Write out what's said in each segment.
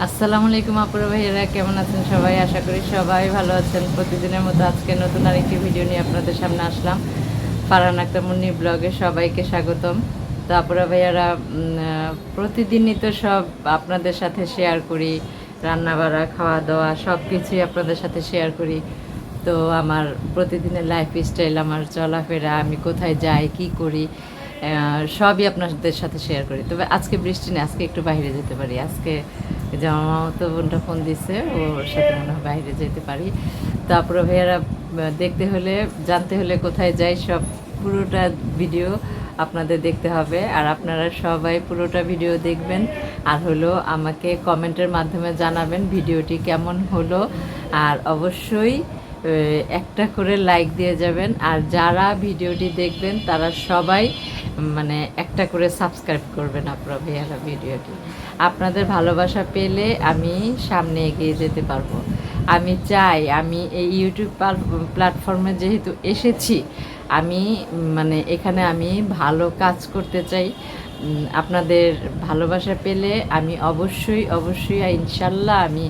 আসসালামু আলাইকুম আপুরা ভাইয়েরা, কেমন আছেন সবাই? আশা করি সবাই ভালো আছেন। প্রতিদিনের মতো আজকে নতুন আরেকটি ভিডিও নিয়ে আপনাদের সামনে আসলাম। ফারহান আক্তার মুন্নি ব্লগে সবাইকে স্বাগতম। তো আপুরা ভাইয়ারা, প্রতিদিনই তো সব আপনাদের সাথে শেয়ার করি, রান্নাবাড়া, খাওয়া দাওয়া সব কিছুই আপনাদের সাথে শেয়ার করি। তো আমার প্রতিদিনের লাইফ স্টাইল, আমার চলাফেরা, আমি কোথায় যাই, কি করি, সবই আপনাদের সাথে শেয়ার করি। তবে আজকে বৃষ্টি নেই, আজকে একটু বাইরে যেতে পারি। আজকে যে আমার মামাতো বোনটা ফোন দিচ্ছে, ওর সাথে মনে হয় বাইরে যেতে পারি। তারপরে ভাইয়ারা, দেখতে হলে, জানতে হলে কোথায় যাই, সব পুরোটা ভিডিও আপনাদের দেখতে হবে। আর আপনারা সবাই পুরোটা ভিডিও দেখবেন। আর হলো আমাকে কমেন্টের মাধ্যমে জানাবেন ভিডিওটি কেমন হলো। আর অবশ্যই একটা করে লাইক দিয়ে যাবেন। আর যারা ভিডিওটি দেখবেন তারা সবাই মানে একটা করে সাবস্ক্রাইব করবেন আপনারা ভাইয়ারা ভিডিওটি। আপনাদের ভালোবাসা পেলে আমি সামনে এগিয়ে যেতে পারবো। আমি চাই, আমি এই ইউটিউব প্ল্যাটফর্মে যেহেতু এসেছি, আমি মানে এখানে আমি ভালো কাজ করতে চাই। আপনাদের ভালোবাসা পেলে আমি অবশ্যই অবশ্যই ইনশাল্লাহ আমি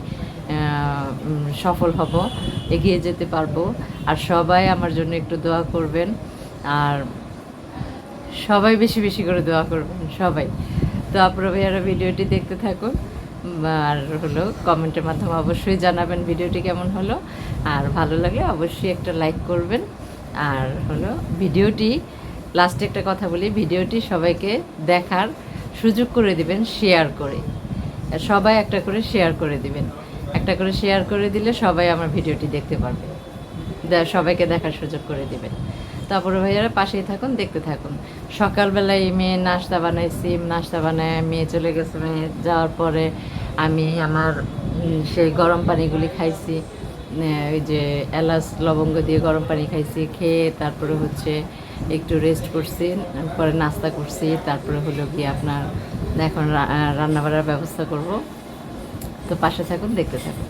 সফল হব, এগিয়ে যেতে পারবো। আর সবাই আমার জন্য একটু দোয়া করবেন। আর সবাই বেশি বেশি করে দোয়া করবেন সবাই। তো আপনারা ভাইয়ারা ভিডিওটি দেখতে থাকুন। আর হলো কমেন্টের মাধ্যমে অবশ্যই জানাবেন ভিডিওটি কেমন হলো। আর ভালো লাগলে অবশ্যই একটা লাইক করবেন। আর হলো ভিডিওটি, লাস্টে একটা কথা বলি, ভিডিওটি সবাইকে দেখার সুযোগ করে দিবেন শেয়ার করে। সবাই একটা করে শেয়ার করে দিবেন। একটা করে শেয়ার করে দিলে সবাই আমার ভিডিওটি দেখতে পারবে। সবাইকে দেখার সুযোগ করে দিবেন। তারপরে ভাইয়ারা পাশেই থাকুন, দেখতে থাকুন। সকালবেলায় মেয়ে নাস্তা বানাইছি, নাস্তা বানায় মেয়ে চলে গেছে। মেয়ে যাওয়ার পরে আমি আমার সেই গরম পানিগুলি খাইছি, ওই যে এলাচ লবঙ্গ দিয়ে গরম পানি খাইছি। খেয়ে তারপরে হচ্ছে একটু রেস্ট করছি, পরে নাস্তা করছি। তারপরে হলো গিয়ে আপনার এখন রান্নাবাড়ার ব্যবস্থা করব। তো পাশে থাকুন, দেখতে থাকুন।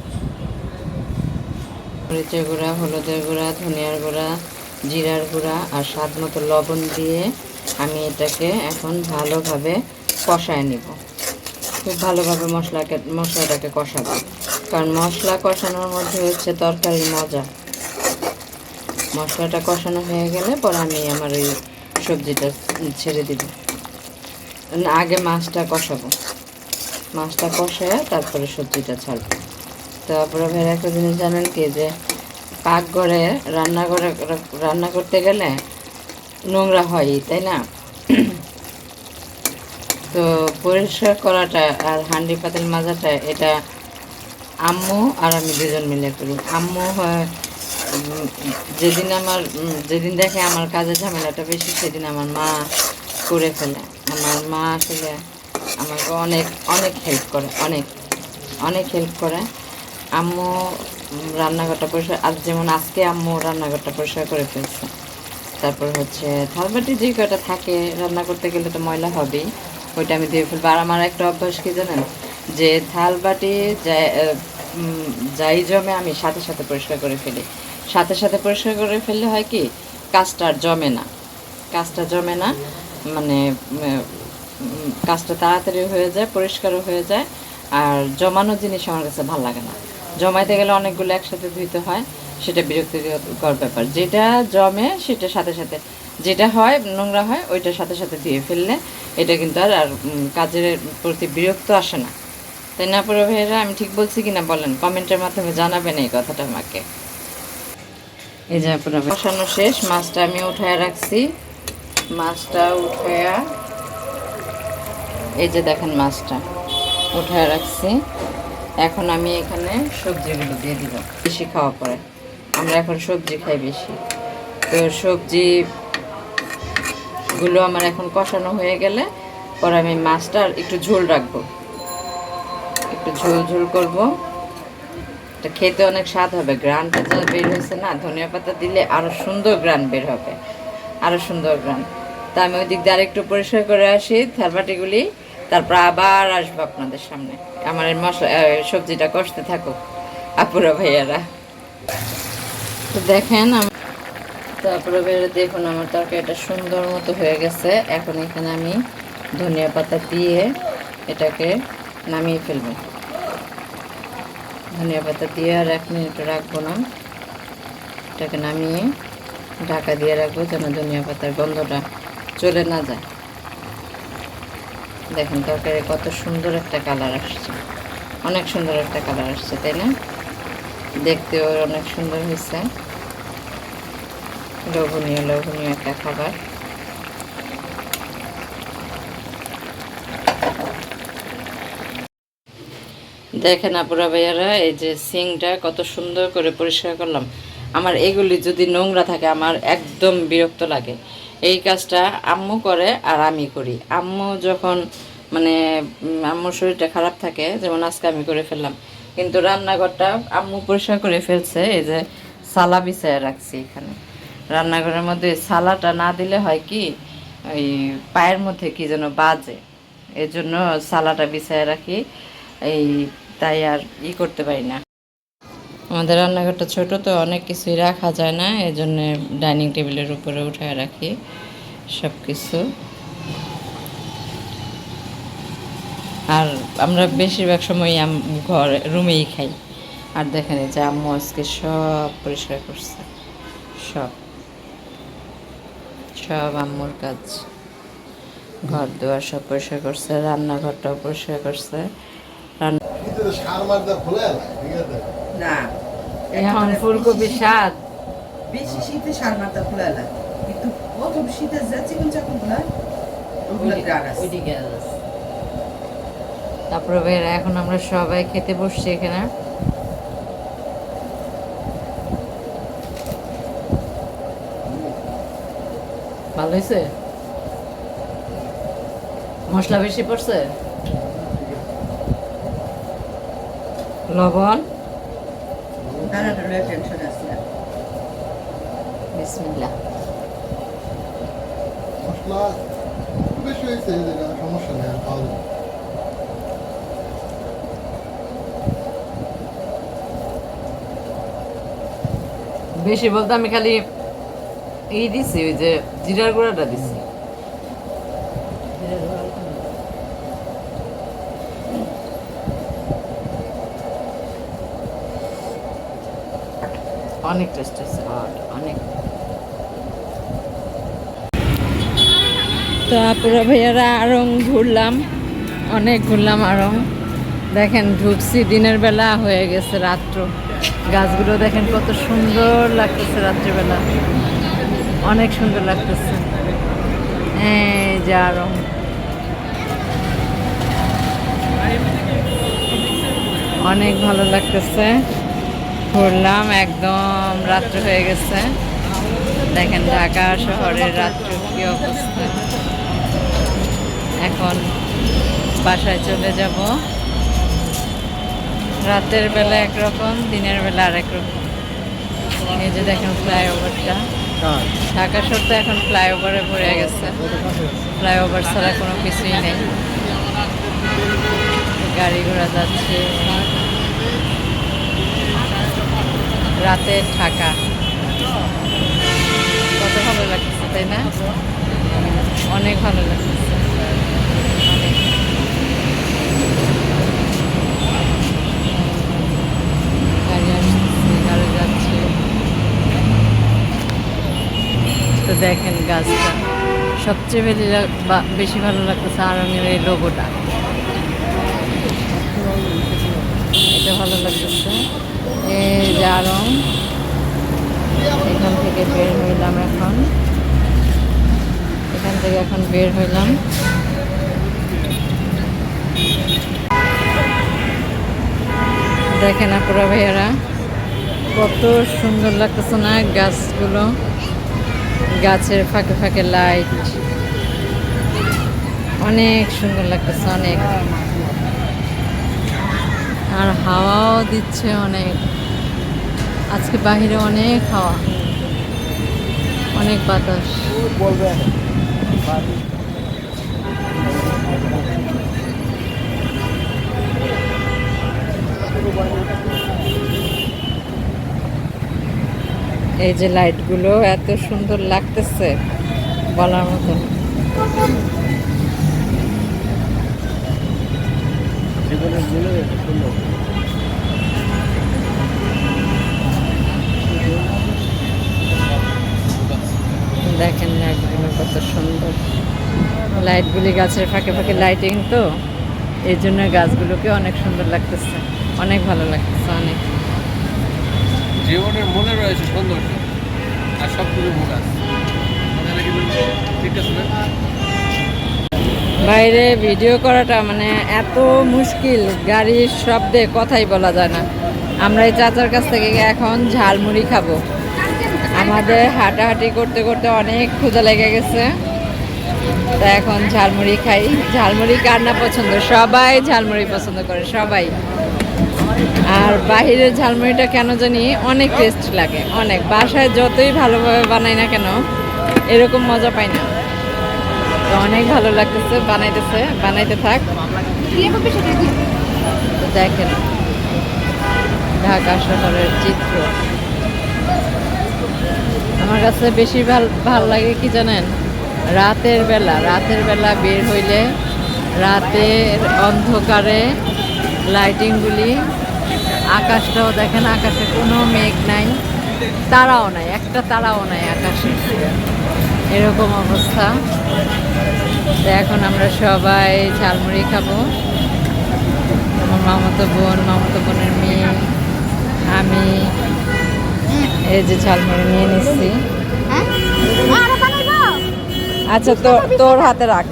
মরিচের গুঁড়া, হলুদের গুঁড়া, ধনিয়ার গুঁড়া, জিরার গুঁড়া আর স্বাদ মতো লবণ দিয়ে আমি এটাকে এখন ভালোভাবে কষায় নিব। খুব ভালোভাবে মশলাটাকে কষাবো, কারণ মশলা কষানোর মধ্যে হচ্ছে তরকারির মজা। মশলাটা কষানো হয়ে গেলে পরে আমি আমার এই সবজিটা ছেড়ে দিব। আগে মাছটা কষাবো, মাছটা কষায় তারপরে সবজিটা ছাড়বো। তারপরে ভাই একটা জিনিস জানেন কি, যে পাকঘরে রান্না করতে গেলে নোংরা হয়, তাই না? তো পরিষ্কার করাটা আর হাঁড়ি পাতিল মাজাটা, এটা আম্মু আর আমি দুজন মিলে করি। আম্মু হয় যেদিন দেখে আমার কাজের ঝামেলাটা বেশি, সেদিন আমার মা করে ফেলে। আমার মা আসলে আমাকে অনেক অনেক হেল্প করে, অনেক অনেক হেল্প করে। আম্মু রান্নাঘরটা পরিষ্কার, আজ যেমন আজকে আম্মু রান্নাঘরটা পরিষ্কার করে ফেলছে। তারপর হচ্ছে থালবাটি যে কটা থাকে রান্না করতে গেলে তো ময়লা হবেই, ওইটা আমি দিয়ে ফেলবো। আর আমার একটা অভ্যাস কি জানেন, যে থালবাটি যাই জমে আমি সাথে সাথে পরিষ্কার করে ফেলি। সাথে সাথে পরিষ্কার করে ফেললে হয় কি, কাজটা আর জমে না, কাজটা জমে না, মানে কাজটা তাড়াতাড়ি হয়ে যায়, পরিষ্কারও হয়ে যায়। আর জমানো জিনিস আমার কাছে ভালো লাগে না। জমাইতে গেলে অনেকগুলো একসাথে ধুইতে হয়, সেটা বিরক্তিকর ব্যাপার। যেটা জমে সেটা সাথে সাথে, যেটা হয় নোংরা হয় ওইটার সাথে সাথে ধুয়ে ফেললে এটা কিন্তু আর কাজের প্রতি বিরক্ত আসে না। তাই না পুরো ভাইয়েরা? আমি ঠিক বলছি কিনা বলেন, কমেন্টের মাধ্যমে জানাবেন এই কথাটা আমাকে। এই যে পুরো বসানো শেষ, মাছটা আমি উঠায় রাখছি। মাছটা উঠায়া, এই যে দেখেন মাছটা উঠায় রাখছি। এখন আমি এখানে সবজিগুলো দিয়ে দিব। বেশি খাওয়া পরে আমরা এখন সবজি খাই বেশি, তো সবজিগুলো আমার এখন কষানো হয়ে গেলে পরে আমি মাছটা একটু ঝোল রাখবো, একটু ঝোল ঝোল করবো। এটা খেতে অনেক স্বাদ হবে। গ্রানটা যা বের হয়েছে না, ধনিয়া পাতা দিলে আরও সুন্দর গ্রান বের হবে, আরও সুন্দর গ্রান। তা আমি ওই দিক দিয়ে আরেকটু পরিষ্কার করে আসি থালবাটিগুলি, তারপর আবার আসবো আপনাদের সামনে। আমার সবজিটা কষতে থাকুক আপুরা ভাইয়ারা। তো দেখেন, তারপরে ভাইয়ারা দেখুন আমার তরকারিটা সুন্দর মতো হয়ে গেছে। এখন এখানে আমি ধনিয়া পাতা দিয়ে এটাকে নামিয়ে ফেলবো। ধনিয়া পাতা দিয়ে আর 1 মিনিট রাখবো না, এটাকে নামিয়ে ঢাকা দিয়ে রাখবো যেন ধনিয়া পাতার গন্ধটা চলে না যায়। দেখেন তরকারি কত সুন্দর একটা কালার আসছে, অনেক সুন্দর একটা কালার আসছে, তাই না? দেখতেও অনেক সুন্দর হয়েছে, লোভনীয় লোভনীয় একটা খাবার। দেখেন আপুরা ভাইয়ারা, এই যে সিংটা কত সুন্দর করে পরিষ্কার করলাম। আমার এগুলি যদি নোংরা থাকে আমার একদম বিরক্ত লাগে। এই কাজটা আম্মু করে আর আমি করি। আম্মু যখন মানে আম্মুর শরীরটা খারাপ থাকে, যেমন আজকে আমি করে ফেললাম, কিন্তু রান্নাঘরটা আম্মু পরিষ্কার করে ফেলছে। এই যে সালা বিছায় রাখছি এখানে রান্নাঘরের মধ্যে। সালাটা না দিলে হয় কি, ওই পায়ের মধ্যে কি যেন বাজে, এই জন্য সালাটা বিছায় রাখি। এই তাই আর করতে পারি না। আমাদের রান্নাঘরটা ছোট তো অনেক কিছুই রাখা যায় না, এই জন্য ডাইনিং টেবিলের উপরে উঠায় রাখি সব কিছু। আর আমরা বেশিরভাগ সময় ঘর রুমেই খাই। আর দেখেন এই যে আম্মু আজকে সব পরিষ্কার করছে, সব সব আম্মুর কাজ। ঘর দুয়ার সব পরিষ্কার করছে, রান্নাঘরটাও পরিষ্কার করছে। না এখন ফুলকপির স্বাদ বেশি শীতে সার মাথা খোলা লাগে, কিন্তু প্রথম শীতে যা চিকন চাকন খোলা ওগুলো গান আছে। তারপরে বের এখন আমরা সবাই খেতে বসছি এখানে। ভালো হয়েছে? মশলা বেশি পড়ছে? লবণ? দানাটা লয়ে টেনশন আছে না। বিসমিল্লাহ। মশলা বেশি হয়েছে, সমস্যা নেই, আর খাওয়া যাবে। বেশি বলতে আমি খালি দিছি, ওই যে জিরার গুঁড়াটা দিছি। অনেক টেস্ট আছে, অনেক। তো আপুরা ভাইয়ারা আড়ং ঘুরলাম, অনেক ঘুরলাম আড়ং। দেখেন ঢুকছি দিনের বেলা, হয়ে গেছে রাত্র। গাছগুলো দেখেন কত সুন্দর লাগতেছে রাত্রিবেলা, অনেক সুন্দর লাগতেছে। এই যে আড়ং, অনেক ভালো লাগতেছে। ঘুরলাম, একদম রাত্র হয়ে গেছে। দেখেন ঢাকা শহরের রাত্র কি অবস্থা। এখন বাসায় চলে যাব। রাতের বেলা একরকম, দিনের বেলা আরেক রকম। এই যে দেখেন ফ্লাইওভারটা, ঢাকা শহর তো এখন ফ্লাইওভারে ভরে গেছে। ফ্লাইওভার ছাড়া কোনো কিছুই নেই, গাড়ি ঘোড়া যাচ্ছে। রাতে ঢাকা কত ভালো লাগতেছে, তাই না? অনেক ভালো লাগতেছে, অনেক। গাড়ি আসতেছে, গাড়ি যাচ্ছে। তো দেখেন গাছটা সবচেয়ে বেশি ভালো লাগতেছে আড়ঙের এই লোগোটা, এটা ভালো লাগতেছে। এই যে আড়ং, এখান থেকে বের হইলাম এখন, এখান থেকে এখন বের হইলাম। দেখেন আপুরা ভাইয়ারা কত সুন্দর লাগতেছে না গাছগুলো, গাছের ফাঁকে ফাঁকে লাইট, অনেক সুন্দর লাগতেছে, অনেক। আর হাওয়াও দিচ্ছে অনেক, আজকে বাহিরে অনেক হাওয়া, অনেক বাতাস। এই যে লাইটগুলো এত সুন্দর লাগতেছে বলার মতো। কত সুন্দর লাইটগুলি, গাছের ফাঁকে ফাঁকে লাইটিং তো এই জন্য গাছগুলোকে অনেক সুন্দর লাগতেছে, অনেক ভালো লাগতেছে অনেক। জীবনের মনে রয়েছে সৌন্দর্য আর সবগুলো মনে আছে। আপনারা কি বলবো? ঠিক আছে না? বাইরে ভিডিও করাটা মানে এত মুশকিল, গাড়ির শব্দে কথাই বলা যায় না। আমরা এই চাচার কাছ থেকে এখন ঝালমুড়ি খাবো। আমাদের হাঁটাহাঁটি করতে করতে অনেক ক্ষুধা লেগে গেছে, তা এখন ঝালমুড়ি খাই। ঝালমুড়ি কার না পছন্দ, সবাই ঝালমুড়ি পছন্দ করে সবাই। আর বাহিরের ঝালমুড়িটা কেন জানি অনেক টেস্ট লাগে, অনেক। বাসায় যতই ভালোভাবে বানাই না কেন এরকম মজা পাই না। তো অনেক ভালো লাগতেছে, বানাইতে থাক। তো দেখেন ঢাকা শহরের চিত্র। আমার কাছে বেশি ভালো লাগে কি জানেন, রাতের বেলা বের হইলে রাতের অন্ধকারে লাইটিংগুলি, আকাশটাও দেখেন, আকাশে কোনো মেঘ নাই, তারাও নাই, একটা তারাও নাই আকাশে, এরকম অবস্থা। তো এখন আমরা সবাই ঝালমুড়ি খাবো। আমার মামাতো বোনের মেয়ে, আমি এই যে ঝালমুড়ি নিয়ে নিচ্ছি। আচ্ছা তোর হাতে রাখ।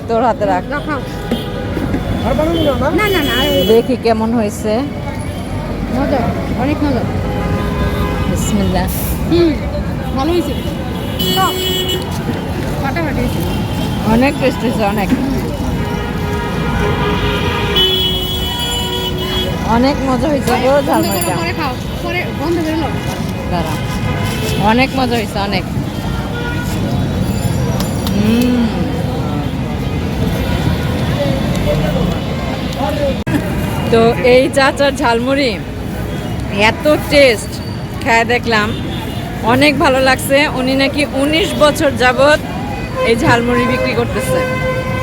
দেখি কেমন হয়েছে। মজা, অনেক মজা। বিসমিল্লাহ। ভালো হয়েছে। ফাটাফাটি হয়েছে। অনেক টেস্ট হয়েছে, অনেক মজা হয়েছে গো ঝালমুড়িটা। পরে খাও, পরে বন্ধ করে নাও। দাঁড়া, অনেক মজা হয়েছে, অনেক। তো এই চাচার ঝালমুড়ি এত টেস্ট, খেয়ে দেখলাম, অনেক ভালো লাগছে। উনি নাকি 19 বছর যাবত এই ঝালমুড়ি বিক্রি করতেছে।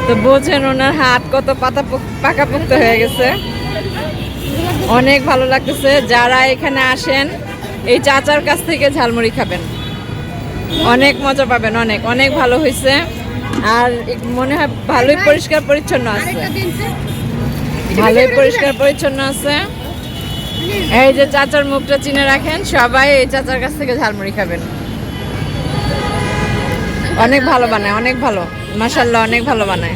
তো বোঝেন ওনার হাত কত পাকাপোক্ত হয়ে গেছে। অনেক ভালো লাগতেছে। যারা এখানে আসেন এই চাচার কাছ থেকে ঝালমুড়ি খাবেন, অনেক মজা পাবেন, অনেক অনেক ভালো হয়েছে। আর মনে হয় ভালোই পরিষ্কার পরিচ্ছন্ন আছে, এই যে চাচার মুখটা চিনে রাখেন, সবাই এই চাচার কাছ থেকে ঝালমুড়ি খাবেন। অনেক ভালো বানায়, অনেক ভালো, মাশাআল্লাহ, অনেক ভালো বানায়।